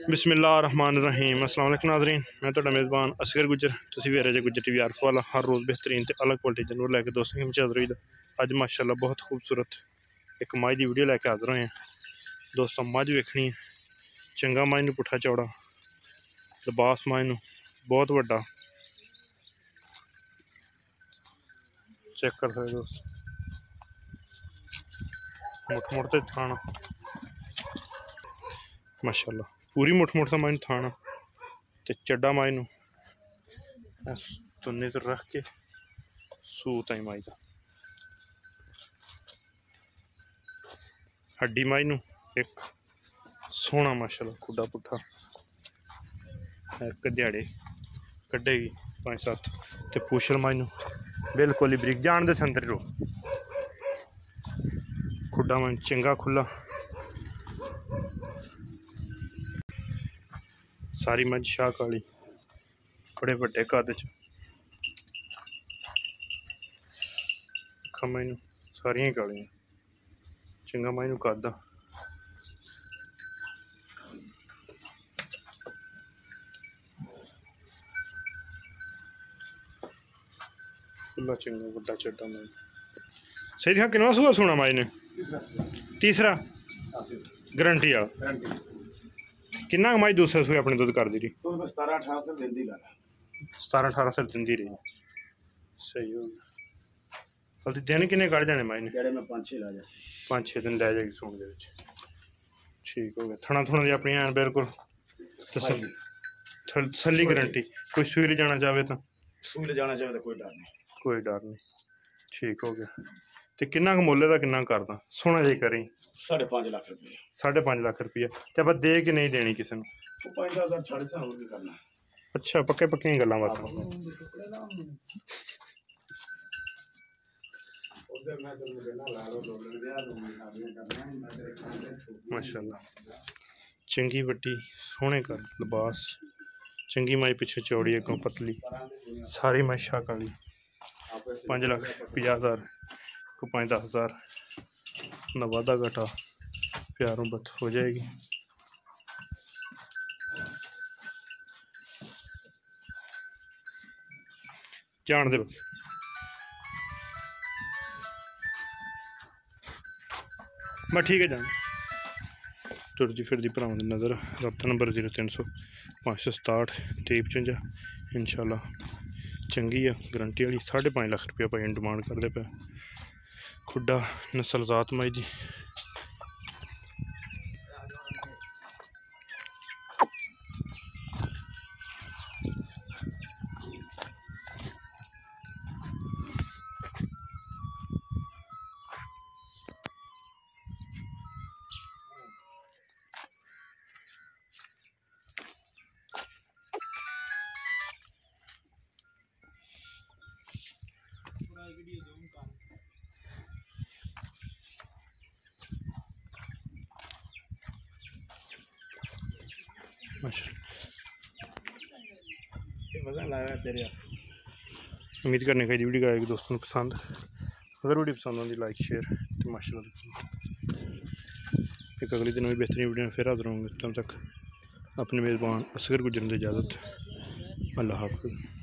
बिस्मिल्लाहिर्रहमानिर्रहीम। अस्सलाम वालेकुम नाज़रीन, मैं तो मेज़बान असगर गुजर। तुसीं भी रहे गुजर टीवी आरफ वाला हर रोज़ बेहतरीन ते अलग क्वालिटी जानवर लैके दोस्तों की हाज़र होई दा। अज माशाअल्लाह बहुत खूबसूरत एक मझ की वीडियो लैके हाज़र होए हैं दोस्तों। मझ वेखनी है, चंगा मझ नूं पुट्ठा चौड़ा लिबास, मझ नूं बहुत वड्डा चेक कर सकते दोस्त। मुठ मुठ ते थाना माशाअल्लाह पूरी मुठ मुठ का मझ थाना ते चड्डा मझ नूं तुन्ने तो रख के सूत आई मझ का हड्डी मझ नूं एक सोहना माशाअल्लाह खुडा पुट्ठा एक दिहाड़े कड्डेगी 5-7 ते पूछल मझ नूं बिल्कुल ही बरीक जान दे संतरी रो खुडा मन चंगा खुला सारी मझ शाह काली बड़े बड़े कद च मझ नूं सारियां कालियां चंगा मझ नूं कद खुला चंगा बड़ा चड्डा मझ सही दिखा कितना सूआ सोना मझ ने तीसरा गारंटी आ किन्ना मझ दूसरे सूए अपने दुध कर दी 17-18 सिर दिंदी रही। सही हो गया। दिन किन्ने कड़ जाने मझ ने 5-6 दिन लै जाएगी सूण दे विच। ठीक हो गया। थणा थुणा दी अपनी हैन बिल्कुल तसल्ली गारंटी। कोई सूई ले जाना चाहे तो कोई डर नहीं। ठीक हो गया। तो किन्ना मुल्ले का किन्ना करदा सोना जी करें 5.5 लाख रुपया 5.5 लाख रुपया ते आप दे कि नहीं देनी किसी ने 5,000 छाड़े सा और भी करना। अच्छा पक्के पक्के गल्लां बातां माशाअल्लाह चंगी वड्डी सोहने का लिबास चंगी मझ पिछे चौड़ी अगों पतली सारी मझ शाह काली 5,50,000 को 5-10,000 ना वादा घटा प्यारों बत हो जाएगी। जान दे मैं ठीक है जान तुरदी फिरदी भरावां दी नज़र रब्ता नंबर 0300 567 2355 इंशाल्लाह चंगी है गारंटी वाली 5.5 लाख रुपया भाई डिमांड करते पे खुडा नस्लजात मझ दी उम्मीद करने का वीडियो आएगी दोस्तों पसंद। अगर वीडियो पसंद आती लाइक शेयर तो माशाअल्लाह एक अगले दिन भी बेहतरीन वीडियो फिर हाजिर होंगे। तब तक अपने मेज़बान असगर गुजरन की इजाज़त। अल्लाह हाफ़िज़।